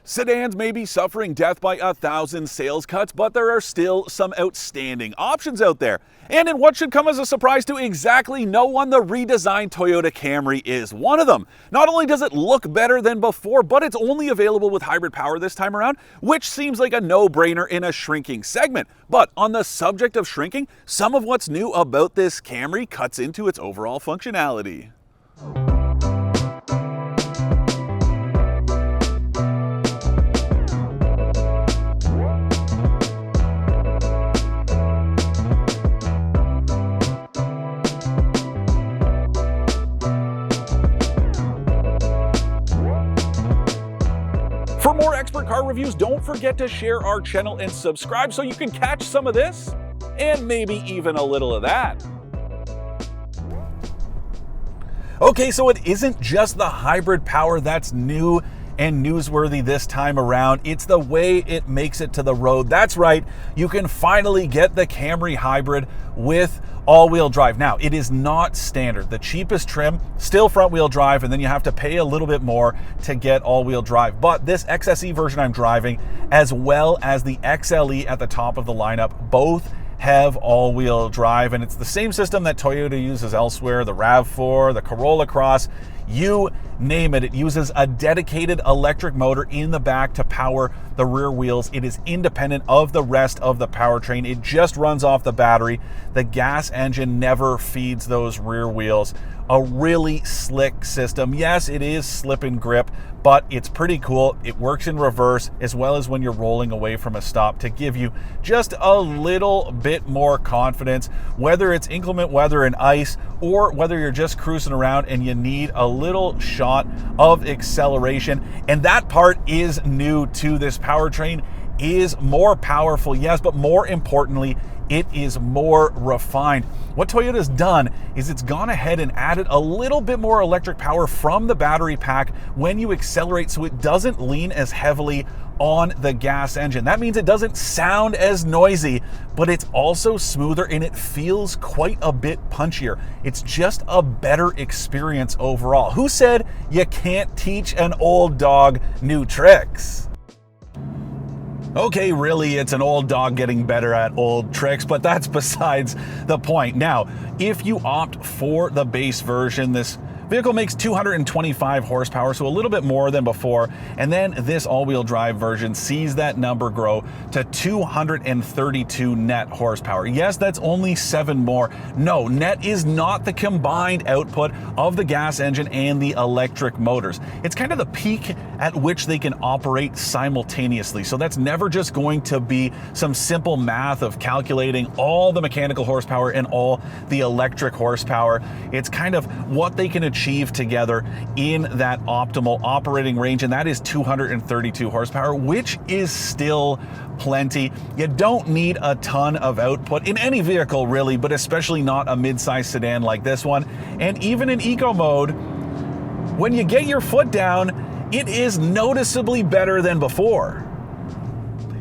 Sedans may be suffering death by 1,000 sales cuts, but there are still some outstanding options out there. And in what should come as a surprise to exactly no one, the redesigned Toyota Camry is one of them. Not only does it look better than before, but it's only available with hybrid power this time around, which seems like a no-brainer in a shrinking segment. But on the subject of shrinking, some of what's new about this Camry cuts into its overall functionality. For more expert car reviews, don't forget to share our channel and subscribe so you can catch some of this and maybe even a little of that. Okay, so it isn't just the hybrid power that's new and newsworthy this time around. It's the way it makes it to the road. That's right, you can finally get the Camry hybrid with all-wheel drive. Now, it is not standard. The cheapest trim, still front-wheel drive, and then you have to pay a little bit more to get all-wheel drive. But this XSE version I'm driving, as well as the XLE at the top of the lineup, both have all-wheel drive, and it's the same system that Toyota uses elsewhere, the RAV4, the Corolla Cross, you name it. It uses a dedicated electric motor in the back to power the rear wheels. It is independent of the rest of the powertrain. It just runs off the battery. The gas engine never feeds those rear wheels. A really slick system. Yes, it is slip and grip, but it's pretty cool. It works in reverse as well as when you're rolling away from a stop to give you just a little bit more confidence, whether it's inclement weather and ice or whether you're just cruising around and you need a little shot of acceleration. And that part is new to this powertrain, is more powerful, yes, but more importantly, it is more refined. What Toyota's done is it's gone ahead and added a little bit more electric power from the battery pack when you accelerate, so it doesn't lean as heavily on the gas engine. That means it doesn't sound as noisy, but it's also smoother and it feels quite a bit punchier. It's just a better experience overall. Who said you can't teach an old dog new tricks? Okay, really, it's an old dog getting better at old tricks, but that's besides the point. Now, if you opt for the base version, this vehicle makes 225 horsepower, so a little bit more than before, and then this all-wheel drive version sees that number grow to 232 net horsepower. Yes, that's only 7 more. No, net is not the combined output of the gas engine and the electric motors. It's kind of the peak at which they can operate simultaneously, so that's never just going to be some simple math of calculating all the mechanical horsepower and all the electric horsepower. It's kind of what they can achieve together in that optimal operating range, and that is 232 horsepower, which is still plenty. You don't need a ton of output in any vehicle really, but especially not a mid-size sedan like this one. And even in eco mode, when you get your foot down, it is noticeably better than before.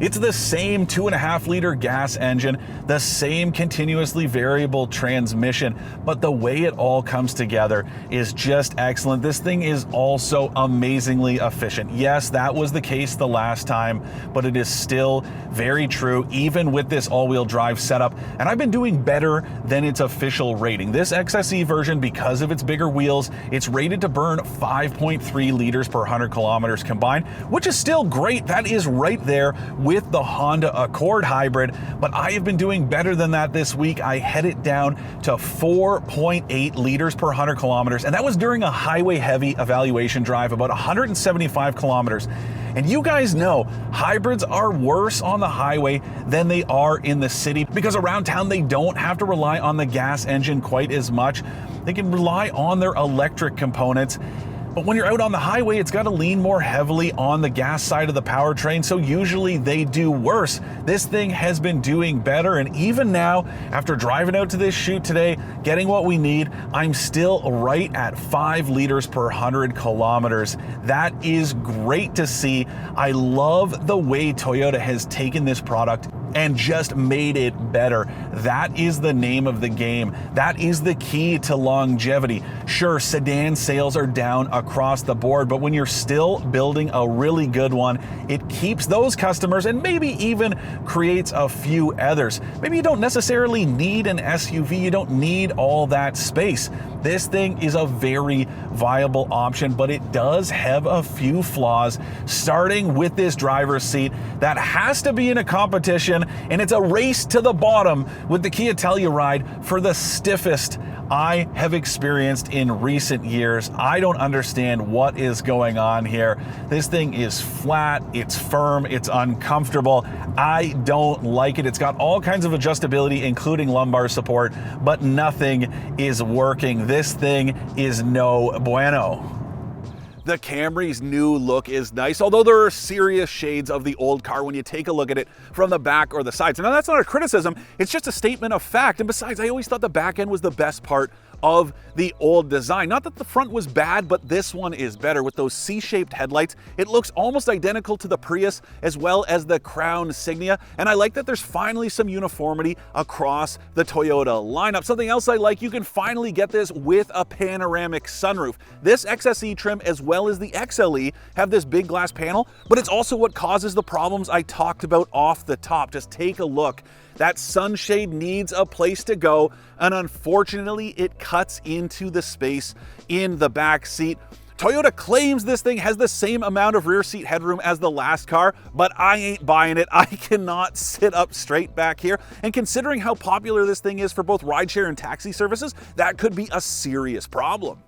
It's the same 2.5-liter gas engine, the same continuously variable transmission, but the way it all comes together is just excellent. This thing is also amazingly efficient. Yes, that was the case the last time, but it is still very true, even with this all-wheel drive setup, and I've been doing better than its official rating. This XSE version, because of its bigger wheels, it's rated to burn 5.3 liters per 100 kilometers combined, which is still great. That is right there with the Honda Accord hybrid, but I have been doing better than that this week. I had it down to 4.8 liters per 100 kilometers, and that was during a highway heavy evaluation drive, about 175 kilometers. And you guys know hybrids are worse on the highway than they are in the city, because around town they don't have to rely on the gas engine quite as much. They can rely on their electric components. But when you're out on the highway, it's got to lean more heavily on the gas side of the powertrain, so usually they do worse. This thing has been doing better, and even now, after driving out to this shoot today, getting what we need, I'm still right at 5 liters per 100 kilometers. That is great to see. I love the way Toyota has taken this product and just made it better. That is the name of the game. That is the key to longevity. Sure, sedan sales are down across the board, but when you're still building a really good one, it keeps those customers and maybe even creates a few others. Maybe you don't necessarily need an SUV, you don't need all that space. This thing is a very viable option, but it does have a few flaws, starting with this driver's seat that has to be in a competition, and it's a race to the bottom with the Kia Telluride for the stiffest I have experienced in recent years. I don't understand what is going on here. This thing is flat, it's firm, it's uncomfortable. I don't like it. It's got all kinds of adjustability, including lumbar support, but nothing is working. This thing is no bueno. The Camry's new look is nice, although there are serious shades of the old car when you take a look at it from the back or the sides. Now, that's not a criticism, it's just a statement of fact. And besides, I always thought the back end was the best part of the old design. Not that the front was bad, but this one is better. With those C-shaped headlights, it looks almost identical to the Prius as well as the Crown Signia, and I like that there's finally some uniformity across the Toyota lineup. Something else I like, you can finally get this with a panoramic sunroof. This XSE trim as well as the XLE have this big glass panel, but it's also what causes the problems I talked about off the top. Just take a look. That sunshade needs a place to go, and unfortunately, it cuts into the space in the back seat. Toyota claims this thing has the same amount of rear seat headroom as the last car, but I ain't buying it. I cannot sit up straight back here, and considering how popular this thing is for both rideshare and taxi services, that could be a serious problem.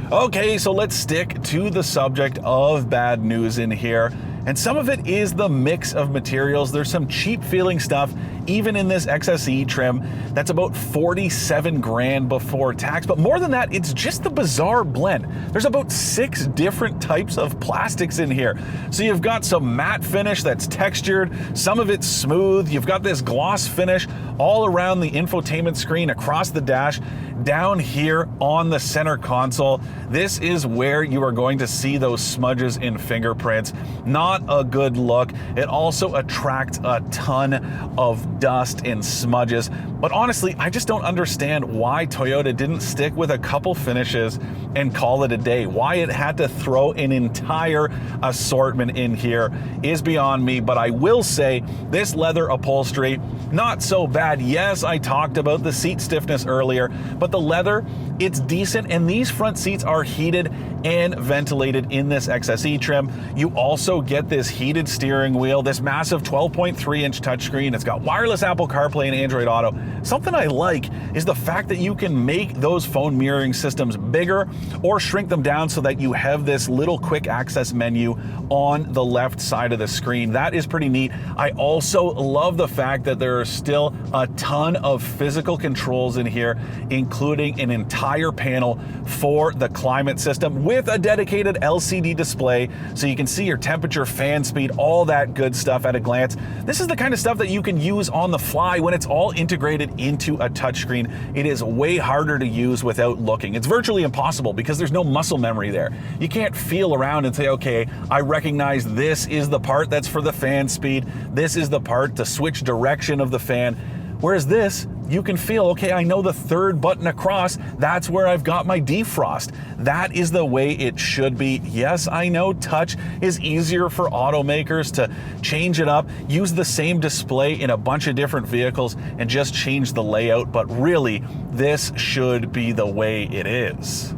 Okay, so let's stick to the subject of bad news in here. And some of it is the mix of materials. There's some cheap feeling stuff, even in this XSE trim, that's about 47 grand before tax. But more than that, it's just the bizarre blend. There's about 6 different types of plastics in here. So you've got some matte finish that's textured, some of it's smooth. You've got this gloss finish all around the infotainment screen, across the dash, down here on the center console. This is where you are going to see those smudges and fingerprints. Not a good look. It also attracts a ton of dust and smudges. But honestly, I just don't understand why Toyota didn't stick with a couple finishes and call it a day. Why it had to throw an entire assortment in here is beyond me. But I will say this leather upholstery, not so bad. Yes, I talked about the seat stiffness earlier, but the leather, it's decent, and these front seats are heated and ventilated in this XSE trim. You also get this heated steering wheel, this massive 12.3-inch touchscreen. It's got wireless Apple CarPlay and Android Auto. Something I like is the fact that you can make those phone mirroring systems bigger or shrink them down so that you have this little quick access menu on the left side of the screen. That is pretty neat. I also love the fact that there are still a ton of physical controls in here, including an entire panel for the climate system with a dedicated LCD display so you can see your temperature, fan speed, all that good stuff at a glance. This is the kind of stuff that you can use on the fly when it's all integrated into a touchscreen. It is way harder to use without looking. It's virtually impossible because there's no muscle memory there. You can't feel around and say, okay, I recognize this is the part that's for the fan speed. This is the part to switch direction of the fan. Whereas this, you can feel, okay, I know the third button across, that's where I've got my defrost. That is the way it should be. Yes, I know touch is easier for automakers to change it up, use the same display in a bunch of different vehicles and just change the layout, but really, this should be the way it is.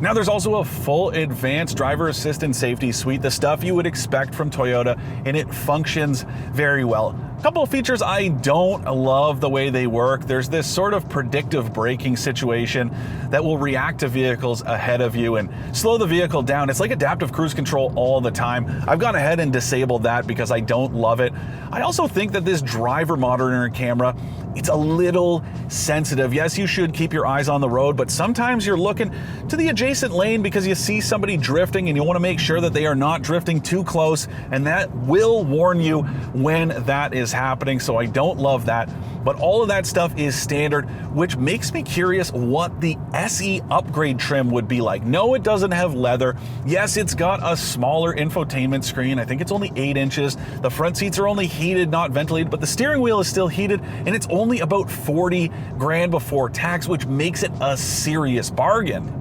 Now there's also a full advanced driver assistant safety suite, the stuff you would expect from Toyota, and it functions very well. A couple of features I don't love the way they work. There's this sort of predictive braking situation that will react to vehicles ahead of you and slow the vehicle down. It's like adaptive cruise control all the time. I've gone ahead and disabled that because I don't love it. I also think that this driver monitoring camera, it's a little sensitive. Yes, you should keep your eyes on the road, but sometimes you're looking to the adjacent lane because you see somebody drifting and you want to make sure that they are not drifting too close, and that will warn you when that is is happening, so I don't love that. But all of that stuff is standard, which makes me curious what the SE upgrade trim would be like. No, it doesn't have leather. Yes, it's got a smaller infotainment screen. I think it's only 8 inches. The front seats are only heated, not ventilated, but the steering wheel is still heated, and it's only about 40 grand before tax, which makes it a serious bargain.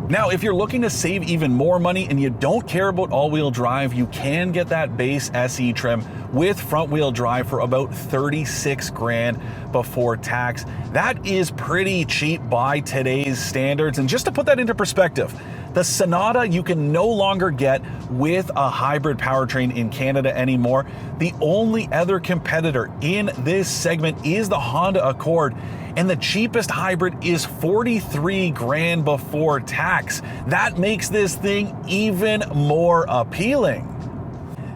Now, if you're looking to save even more money and you don't care about all-wheel drive, you can get that base SE trim with front-wheel drive for about 36 grand before tax. That is pretty cheap by today's standards. And just to put that into perspective, the Sonata you can no longer get with a hybrid powertrain in Canada anymore. The only other competitor in this segment is the Honda Accord, and the cheapest hybrid is 43 grand before tax. That makes this thing even more appealing.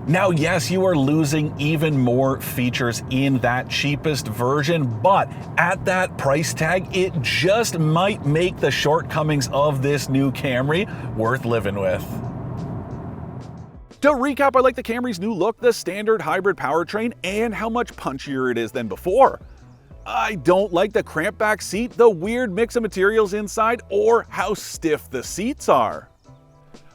Now, yes, you are losing even more features in that cheapest version, but at that price tag, it just might make the shortcomings of this new Camry worth living with. To recap, I like the Camry's new look, the standard hybrid powertrain, and how much punchier it is than before. I don't like the cramped back seat, the weird mix of materials inside, or how stiff the seats are.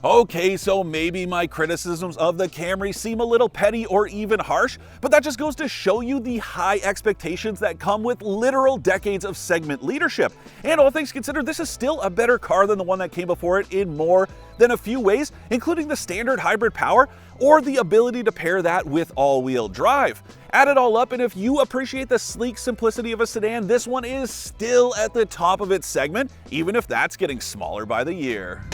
Okay, so maybe my criticisms of the Camry seem a little petty or even harsh, but that just goes to show you the high expectations that come with literal decades of segment leadership. And all things considered, this is still a better car than the one that came before it in more than a few ways, including the standard hybrid power or the ability to pair that with all-wheel drive. Add it all up, and if you appreciate the sleek simplicity of a sedan, this one is still at the top of its segment, even if that's getting smaller by the year.